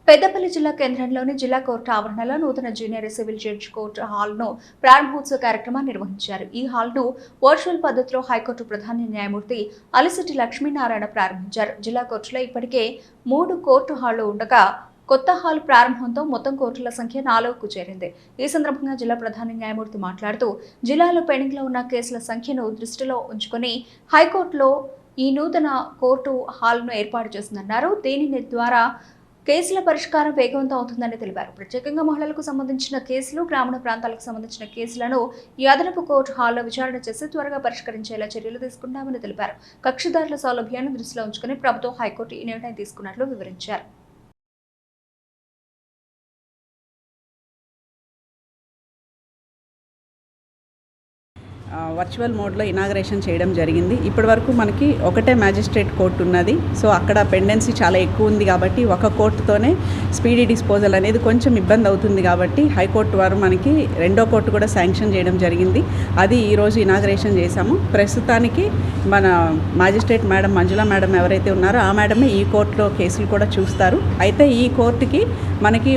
పెద్దపల్లి జిల్లా కేంద్రంలోని జిల్లా కోర్టు ఆవరణలో నూతన జూనియర్ సివిల్ జడ్జి కోర్టు హాల్ను ప్రారంభోత్సవ కార్యక్రమాన్ని నిర్వహించారు. ఈ హాల్ను వర్చువల్ పద్ధతిలో హైకోర్టు ప్రధాన న్యాయమూర్తి అలిశెట్టి లక్ష్మీనారాయణ ప్రారంభించారు. జిల్లా కోర్టులో ఇప్పటికే 3 కోర్టు హాళ్లు ఉండగా కొత్త హాల్ ప్రారంభంతో మొత్తం కోర్టుల సంఖ్య 4కు చేరింది. ఈ సందర్భంగా జిల్లా ప్రధాన న్యాయమూర్తి మాట్లాడుతూ జిల్లాలో పెండింగ్ లో ఉన్న కేసుల సంఖ్యను దృష్టిలో ఉంచుకొని హైకోర్టులో ఈ నూతన కోర్టు హాల్ను ఏర్పాటు చేసిందన్నారు. దీని ద్వారా కేసుల పరిష్కారం వేగవంతం అవుతుందని తెలిపారు. ప్రత్యేకంగా మహిళలకు సంబంధించిన కేసులు, గ్రామీణ ప్రాంతాలకు సంబంధించిన కేసులను ఈ అదనపు కోర్టు హాల్లో విచారణ చేసి త్వరగా పరిష్కరించేలా చర్యలు తీసుకుంటామని తెలిపారు. కక్షిదారుల సౌలభ్యాన్ని దృష్టిలో ఉంచుకుని ప్రభుత్వం హైకోర్టు ఈ నిర్ణయం తీసుకున్నట్లు వివరించారు. వర్చువల్ మోడ్లో ఇనాగరేషన్ చేయడం జరిగింది. ఇప్పటి వరకు మనకి ఒకటే మ్యాజిస్ట్రేట్ కోర్టు ఉన్నది. సో అక్కడ పెండెన్సీ చాలా ఎక్కువ ఉంది కాబట్టి ఒక కోర్టుతోనే స్పీడీ డిస్పోజల్ అనేది కొంచెం ఇబ్బంది అవుతుంది కాబట్టి హైకోర్టు వారు మనకి 2వ కోర్టు కూడా శాంక్షన్ చేయడం జరిగింది. అది ఈరోజు ఇనాగరేషన్ చేశాము. ప్రస్తుతానికి మన మ్యాజిస్ట్రేట్ మేడం మంజుల మేడం ఎవరైతే ఉన్నారో ఆ మేడమే ఈ కోర్టులో కేసులు కూడా చూస్తారు. అయితే ఈ కోర్టుకి మనకి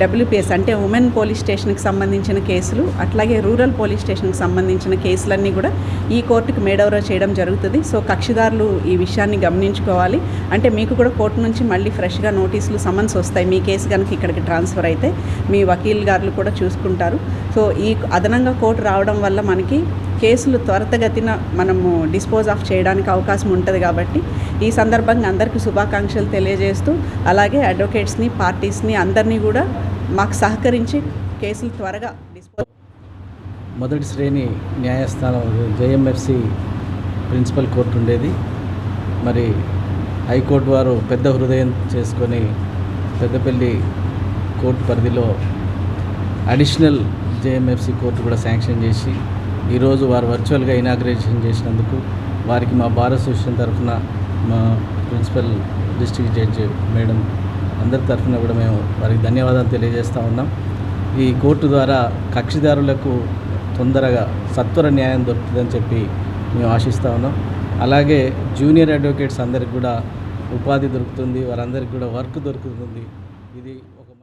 WPS అంటే ఉమెన్ పోలీస్ స్టేషన్కి సంబంధించిన కేసులు, అట్లాగే రూరల్ పోలీస్ స్టేషన్కి సంబంధించిన కేసులన్నీ కూడా ఈ కోర్టుకు మేడ్ ఓవర్ చేయడం జరుగుతుంది. సో కక్షిదారులు ఈ విషయాన్ని గమనించుకోవాలి. అంటే మీకు కూడా కోర్టు నుంచి మళ్ళీ ఫ్రెష్గా నోటీసులు, సమన్స్ వస్తాయి. మీ కేసు కనుక ఇక్కడికి ట్రాన్స్ఫర్ అయితే మీ వకీల్ గారులు కూడా చూసుకుంటారు. సో ఈ అదనంగా కోర్టు రావడం వల్ల మనకి కేసులు త్వరితగతిన మనము డిస్పోజ్ ఆఫ్ చేయడానికి అవకాశం ఉంటుంది కాబట్టి ఈ సందర్భంగా అందరికీ శుభాకాంక్షలు తెలియజేస్తూ, అలాగే అడ్వకేట్స్ని, పార్టీస్ని అందరినీ కూడా మాకు సహకరించి కేసులు త్వరగా డిస్పోజ్. మొదటి శ్రేణి న్యాయస్థానం JMFC ప్రిన్సిపల్ కోర్టు ఉండేది. మరి హైకోర్టు వారు పెద్ద హృదయం చేసుకొని పెద్దపల్లి కోర్టు పరిధిలో అడిషనల్ JMFC కోర్టు కూడా శాంక్షన్ చేసి ఈరోజు వారు వర్చువల్గా ఇనాగ్రేషన్ చేసినందుకు వారికి మా బార్ అసోసియేషన్ తరఫున, మా ప్రిన్సిపల్ డిస్ట్రిక్ట్ జడ్జి మేడం అందరి తరఫున కూడా మేము వారికి ధన్యవాదాలు తెలియజేస్తూ ఉన్నాం. ఈ కోర్టు ద్వారా కక్షిదారులకు తొందరగా సత్వర న్యాయం దొరుకుతుందని చెప్పి మేము ఆశిస్తూ ఉన్నాం. అలాగే జూనియర్ అడ్వకేట్స్ అందరికి కూడా ఉపాధి దొరుకుతుంది, వారందరికీ కూడా వర్క్ దొరుకుతుంది. ఇది